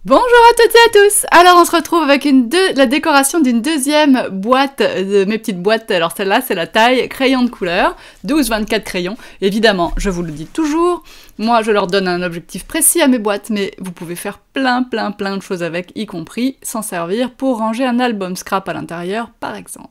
Bonjour à toutes et à tous. Alors on se retrouve avec la décoration d'une deuxième boîte de mes petites boîtes. Alors celle-là c'est la taille crayon de couleur, 12-24 crayons. Évidemment, je vous le dis toujours, moi je leur donne un objectif précis à mes boîtes, mais vous pouvez faire plein de choses avec, y compris s'en servir pour ranger un album scrap à l'intérieur par exemple.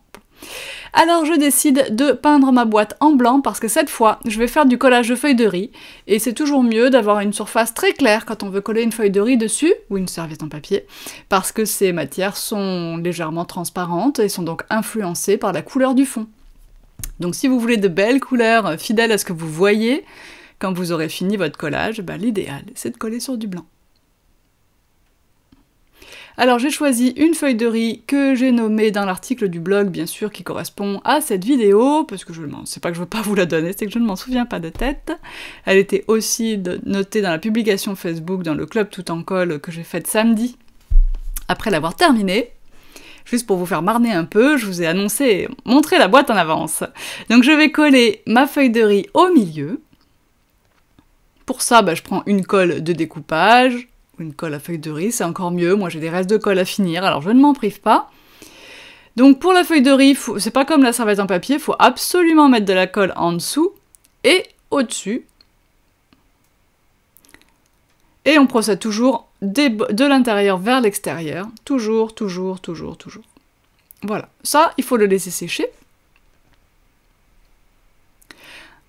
Alors je décide de peindre ma boîte en blanc parce que cette fois, je vais faire du collage de feuilles de riz et c'est toujours mieux d'avoir une surface très claire quand on veut coller une feuille de riz dessus ou une serviette en papier parce que ces matières sont légèrement transparentes et sont donc influencées par la couleur du fond. Donc si vous voulez de belles couleurs fidèles à ce que vous voyez quand vous aurez fini votre collage, l'idéal c'est de coller sur du blanc. Alors j'ai choisi une feuille de riz que j'ai nommée dans l'article du blog, bien sûr, qui correspond à cette vidéo, parce que c'est pas que je veux pas vous la donner, c'est que je ne m'en souviens pas de tête. Elle était aussi notée dans la publication Facebook, dans le club tout en colle que j'ai faite samedi, après l'avoir terminée. Juste pour vous faire marner un peu, je vous ai montré la boîte en avance. Donc je vais coller ma feuille de riz au milieu. Pour ça, je prends une colle de découpage, une colle à feuille de riz, c'est encore mieux. Moi j'ai des restes de colle à finir, alors je ne m'en prive pas. Donc pour la feuille de riz, c'est pas comme la serviette en papier, il faut absolument mettre de la colle en dessous et au-dessus. Et on procède toujours de l'intérieur vers l'extérieur. Toujours. Voilà, ça, il faut le laisser sécher.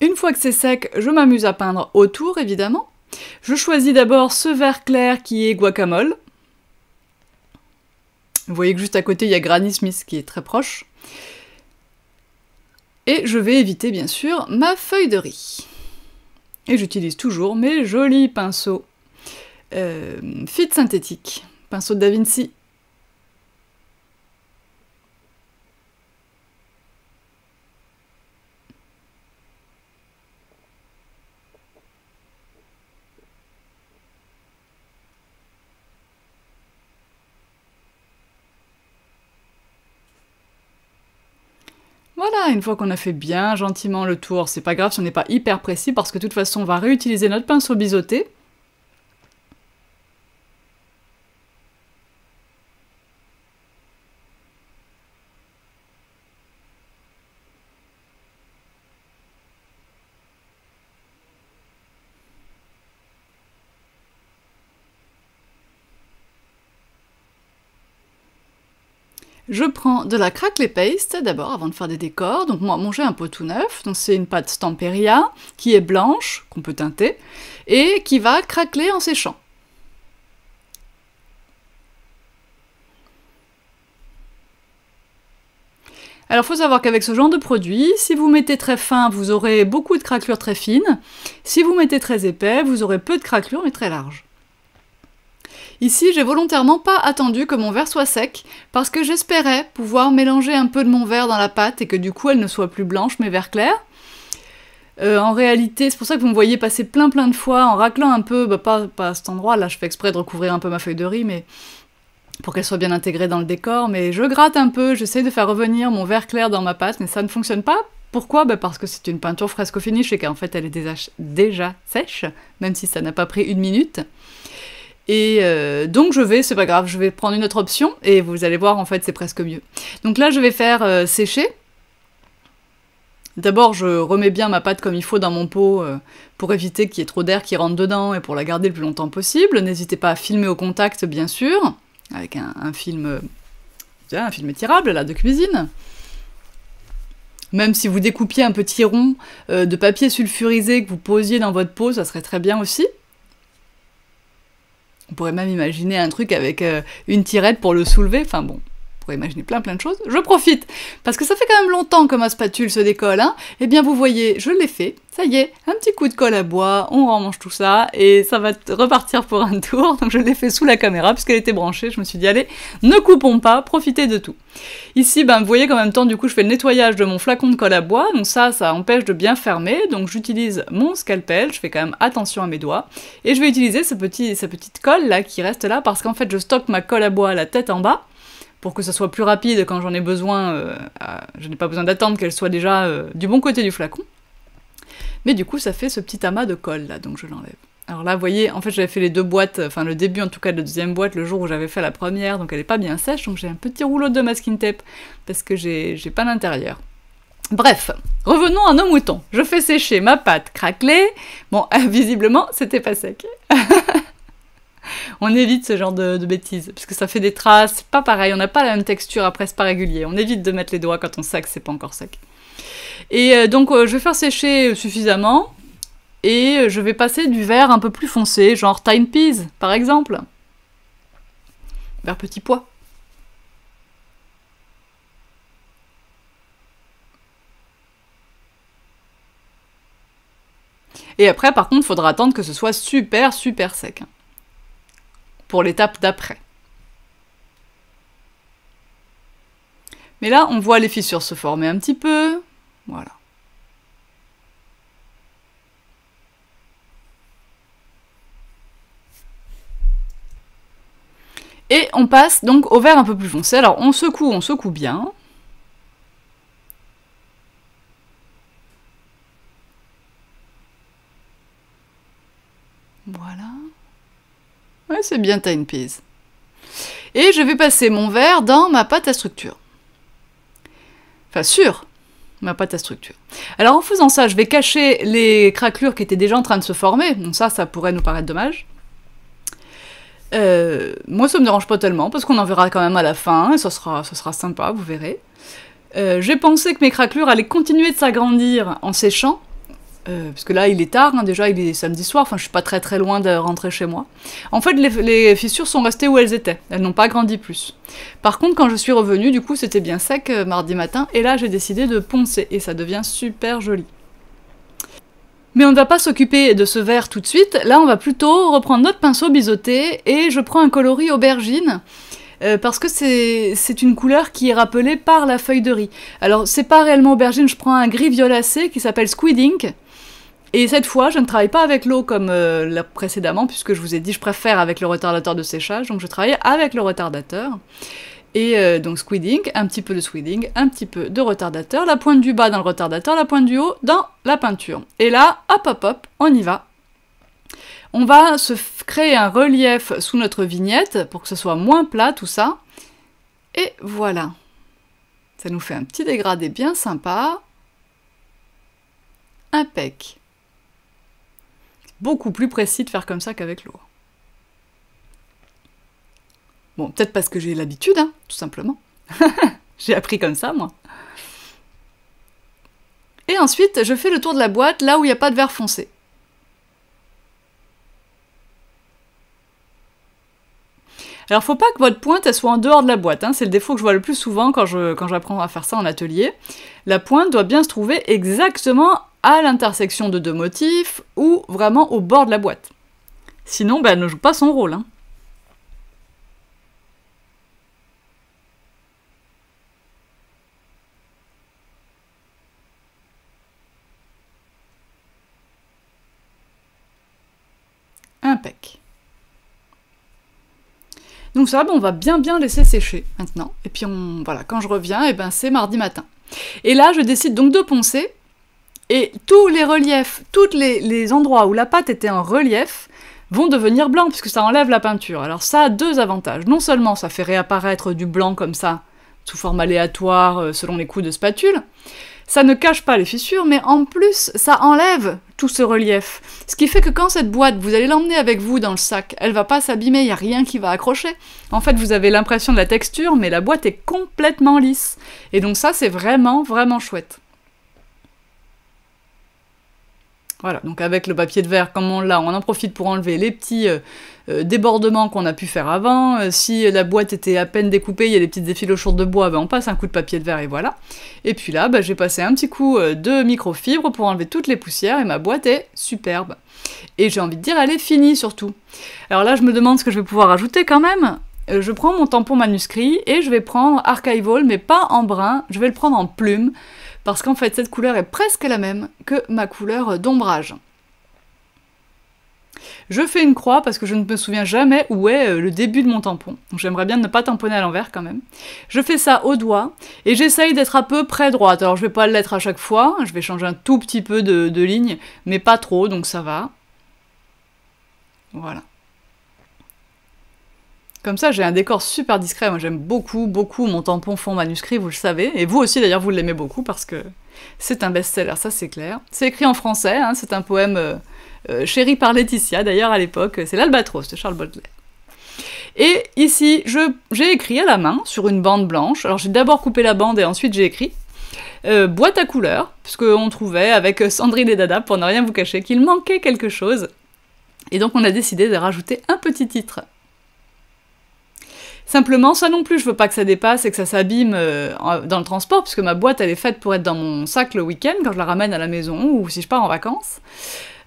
Une fois que c'est sec, je m'amuse à peindre autour, évidemment. Je choisis d'abord ce vert clair qui est guacamole. Vous voyez que juste à côté, il y a Granny Smith qui est très proche. Et je vais éviter, bien sûr, ma feuille de riz. Et j'utilise toujours mes jolis pinceaux Fit synthétiques, pinceaux de Da Vinci. Voilà, une fois qu'on a fait bien gentiment le tour, c'est pas grave si on n'est pas hyper précis parce que de toute façon on va réutiliser notre pinceau biseauté. Je prends de la craquelé paste d'abord avant de faire des décors. Donc moi, j'ai un pot tout neuf, donc c'est une pâte Stamperia qui est blanche, qu'on peut teinter, et qui va craqueler en séchant. Alors il faut savoir qu'avec ce genre de produit, si vous mettez très fin, vous aurez beaucoup de craquelures très fines. Si vous mettez très épais, vous aurez peu de craquelures mais très larges. Ici, j'ai volontairement pas attendu que mon verre soit sec, parce que j'espérais pouvoir mélanger un peu de mon verre dans la pâte et que du coup elle ne soit plus blanche mais vert clair. En réalité, c'est pour ça que vous me voyez passer plein de fois en raclant un peu, pas à cet endroit, là je fais exprès de recouvrir un peu ma feuille de riz, mais pour qu'elle soit bien intégrée dans le décor, mais je gratte un peu, j'essaie de faire revenir mon vert clair dans ma pâte, mais ça ne fonctionne pas. Pourquoi ? Parce que c'est une peinture fresco finish et qu'en fait elle est déjà sèche, même si ça n'a pas pris 1 minute. Et donc c'est pas grave, je vais prendre une autre option, et vous allez voir, en fait, c'est presque mieux. Donc là, je vais faire sécher. D'abord, je remets bien ma pâte comme il faut dans mon pot, pour éviter qu'il y ait trop d'air qui rentre dedans, et pour la garder le plus longtemps possible. N'hésitez pas à filmer au contact, bien sûr, avec un film étirable, là, de cuisine. Même si vous découpiez un petit rond de papier sulfurisé que vous posiez dans votre pot, ça serait très bien aussi. On pourrait même imaginer un truc avec une tirette pour le soulever, enfin bon, on pourrait imaginer plein de choses. Je profite, parce que ça fait quand même longtemps que ma spatule se décolle, hein. Eh bien vous voyez, je l'ai fait, ça y est, un petit coup de colle à bois, on remange tout ça, et ça va repartir pour un tour, donc je l'ai fait sous la caméra, puisqu'elle était branchée, je me suis dit, allez, ne coupons pas, profitez de tout. Ici, vous voyez qu'en même temps, du coup, je fais le nettoyage de mon flacon de colle à bois, donc ça empêche de bien fermer, donc j'utilise mon scalpel, je fais quand même attention à mes doigts, et je vais utiliser cette petite colle là, qui reste là, parce qu'en fait, je stocke ma colle à bois à la tête en bas, pour que ça soit plus rapide quand j'en ai besoin, je n'ai pas besoin d'attendre qu'elle soit déjà du bon côté du flacon. Mais du coup, ça fait ce petit amas de colle là, donc je l'enlève. Alors là, vous voyez, en fait, j'avais fait les 2 boîtes, enfin le début en tout cas de la deuxième boîte, le jour où j'avais fait la première, donc elle est pas bien sèche, donc j'ai un petit rouleau de masking tape, parce que j'ai pas d'intérieur. Bref, revenons à nos moutons. Je fais sécher ma pâte craquelée. Bon, visiblement, c'était pas sec. On évite ce genre de bêtises, parce que ça fait des traces, c'est pas pareil, on n'a pas la même texture après, c'est pas régulier. On évite de mettre les doigts quand on sait que c'est pas encore sec. Et donc, je vais faire sécher suffisamment, et je vais passer du vert un peu plus foncé, genre Tiny Peas, par exemple. Vert petit pois. Et après, par contre, il faudra attendre que ce soit super, super sec. Pour l'étape d'après. Mais là, on voit les fissures se former un petit peu. Voilà. Et on passe donc au vert un peu plus foncé. Alors, on secoue bien. Voilà. Ouais, c'est bien Tiny Peas. Et je vais passer mon verre dans ma pâte à structure. Enfin, sur ma pâte à structure. Alors en faisant ça, je vais cacher les craquelures qui étaient déjà en train de se former. Donc ça pourrait nous paraître dommage. Moi, ça me dérange pas tellement, parce qu'on en verra quand même à la fin, et ça sera sympa, vous verrez. J'ai pensé que mes craquelures allaient continuer de s'agrandir en séchant, parce que là, il est tard, hein, déjà, il est samedi soir, enfin, je suis pas très très loin de rentrer chez moi. En fait, les fissures sont restées où elles étaient, elles n'ont pas grandi plus. Par contre, quand je suis revenue, du coup, c'était bien sec mardi matin, et là, j'ai décidé de poncer, et ça devient super joli. Mais on ne va pas s'occuper de ce vert tout de suite, là, on va plutôt reprendre notre pinceau biseauté, et je prends un coloris aubergine, parce que c'est une couleur qui est rappelée par la feuille de riz. Alors, c'est pas réellement aubergine, je prends un gris violacé qui s'appelle Squid Ink, et cette fois, je ne travaille pas avec l'eau comme précédemment, puisque je vous ai dit je préfère avec le retardateur de séchage, donc je travaille avec le retardateur. Et donc Squid Ink, un petit peu de Squid Ink, un petit peu de retardateur, la pointe du bas dans le retardateur, la pointe du haut dans la peinture. Et là, hop hop hop, on y va. On va se créer un relief sous notre vignette pour que ce soit moins plat tout ça. Et voilà. Ça nous fait un petit dégradé bien sympa. Impec. Beaucoup plus précis de faire comme ça qu'avec l'eau. Bon, peut-être parce que j'ai l'habitude, hein, tout simplement. J'ai appris comme ça, moi. Et ensuite, je fais le tour de la boîte, là où il n'y a pas de vert foncé. Alors, faut pas que votre pointe elle soit en dehors de la boîte, hein, c'est le défaut que je vois le plus souvent quand j'apprends à faire ça en atelier. La pointe doit bien se trouver exactement à l'intersection de 2 motifs, ou vraiment au bord de la boîte. Sinon, ben, elle ne joue pas son rôle, hein. Impec. Donc ça, ben, on va bien laisser sécher maintenant. Et puis voilà, quand je reviens, et ben, c'est mardi matin. Et là, je décide donc de poncer. Et tous les reliefs, tous les endroits où la pâte était en relief vont devenir blancs, puisque ça enlève la peinture. Alors ça a 2 avantages. Non seulement ça fait réapparaître du blanc comme ça, sous forme aléatoire, selon les coups de spatule, ça ne cache pas les fissures, mais en plus, ça enlève tout ce relief. Ce qui fait que quand cette boîte, vous allez l'emmener avec vous dans le sac, elle va pas s'abîmer, il n'y a rien qui va accrocher. En fait, vous avez l'impression de la texture, mais la boîte est complètement lisse. Et donc ça, c'est vraiment, vraiment chouette. Voilà, donc avec le papier de verre, comme on l'a, on en profite pour enlever les petits débordements qu'on a pu faire avant. Si la boîte était à peine découpée, il y a des petites effilochures de bois, ben on passe un coup de papier de verre et voilà. Et puis là, ben j'ai passé un petit coup de microfibre pour enlever toutes les poussières et ma boîte est superbe. Et j'ai envie de dire, elle est finie surtout. Alors là, je me demande ce que je vais pouvoir ajouter quand même. Je prends mon tampon manuscrit et je vais prendre Archival, mais pas en brun, je vais le prendre en plume. Parce qu'en fait, cette couleur est presque la même que ma couleur d'ombrage. Je fais une croix parce que je ne me souviens jamais où est le début de mon tampon. Donc j'aimerais bien ne pas tamponner à l'envers quand même. Je fais ça au doigt et j'essaye d'être à peu près droite. Alors je vais pas l'être à chaque fois, je vais changer un tout petit peu de ligne, mais pas trop, donc ça va. Voilà. Comme ça, j'ai un décor super discret. Moi, j'aime beaucoup, beaucoup mon tampon fond manuscrit, vous le savez. Et vous aussi, d'ailleurs, vous l'aimez beaucoup parce que c'est un best-seller, ça c'est clair. C'est écrit en français, hein, c'est un poème chéri par Laetitia, d'ailleurs, à l'époque. C'est l'Albatros de Charles Baudelaire. Et ici, j'ai écrit à la main, sur une bande blanche. Alors, j'ai d'abord coupé la bande et ensuite j'ai écrit. Boîte à couleurs, puisqu'on trouvait, avec Sandrine et Dada, pour ne rien vous cacher, qu'il manquait quelque chose. Et donc, on a décidé de rajouter un petit titre. Simplement, ça non plus, je veux pas que ça dépasse et que ça s'abîme dans le transport, puisque ma boîte, elle est faite pour être dans mon sac le week-end, quand je la ramène à la maison, ou si je pars en vacances.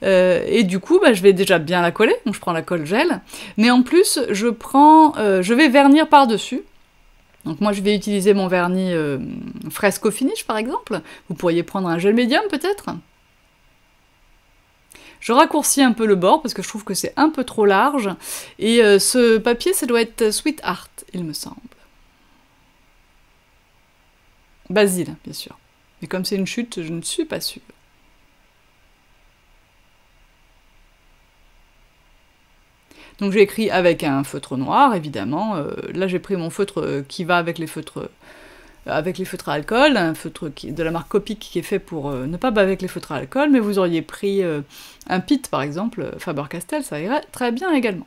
Et du coup, je vais déjà bien la coller, donc je prends la colle gel, mais en plus, je vais vernir par-dessus. Donc moi, je vais utiliser mon vernis Fresco Finish, par exemple. Vous pourriez prendre un gel médium, peut-être. Je raccourcis un peu le bord, parce que je trouve que c'est un peu trop large, et ce papier, ça doit être Sweet Art, il me semble. Basile, bien sûr. Mais comme c'est une chute, je ne suis pas sûre. Donc j'ai écrit avec un feutre noir, évidemment. Là, j'ai pris mon feutre qui va avec les feutres à alcool, un feutre de la marque Copic qui est fait pour ne pas baver avec les feutres à alcool, mais vous auriez pris un Pitt, par exemple, Faber-Castell, ça irait très bien également.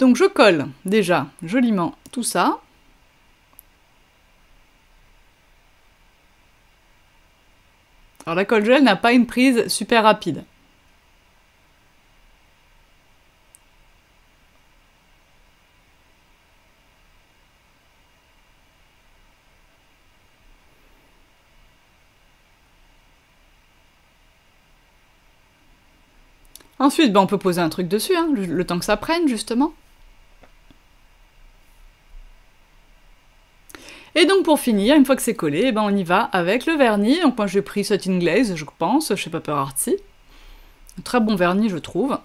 Donc je colle déjà joliment tout ça. Alors la colle gel n'a pas une prise super rapide. Ensuite, on peut poser un truc dessus, hein, le temps que ça prenne, justement. Et donc pour finir, une fois que c'est collé, on y va avec le vernis. Donc moi j'ai pris Satin Glaze, je pense, chez Paper Artsy. Un très bon vernis, je trouve.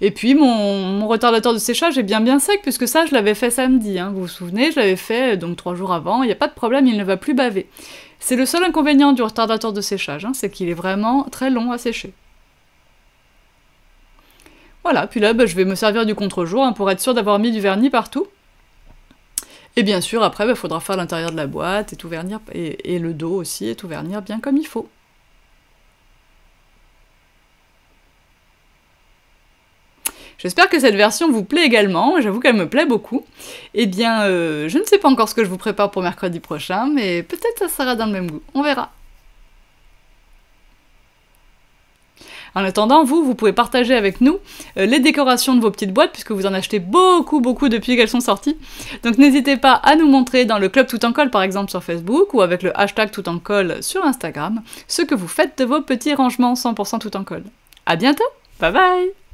Et puis mon retardateur de séchage est bien sec, puisque ça je l'avais fait samedi, hein, vous vous souvenez, je l'avais fait donc 3 jours avant, il n'y a pas de problème, il ne va plus baver. C'est le seul inconvénient du retardateur de séchage, hein, c'est qu'il est vraiment très long à sécher. Voilà, puis là, je vais me servir du contre-jour hein, pour être sûr d'avoir mis du vernis partout. Et bien sûr, après, il faudra faire l'intérieur de la boîte et tout vernir, et le dos aussi, et tout vernir bien comme il faut. J'espère que cette version vous plaît également, j'avoue qu'elle me plaît beaucoup. Eh bien, je ne sais pas encore ce que je vous prépare pour mercredi prochain, mais peut-être ça sera dans le même goût, on verra. En attendant, vous pouvez partager avec nous les décorations de vos petites boîtes, puisque vous en achetez beaucoup depuis qu'elles sont sorties. Donc n'hésitez pas à nous montrer dans le club Tout en Colle, par exemple, sur Facebook, ou avec le hashtag Tout en Colle sur Instagram, ce que vous faites de vos petits rangements 100% Tout en Colle. À bientôt, bye bye!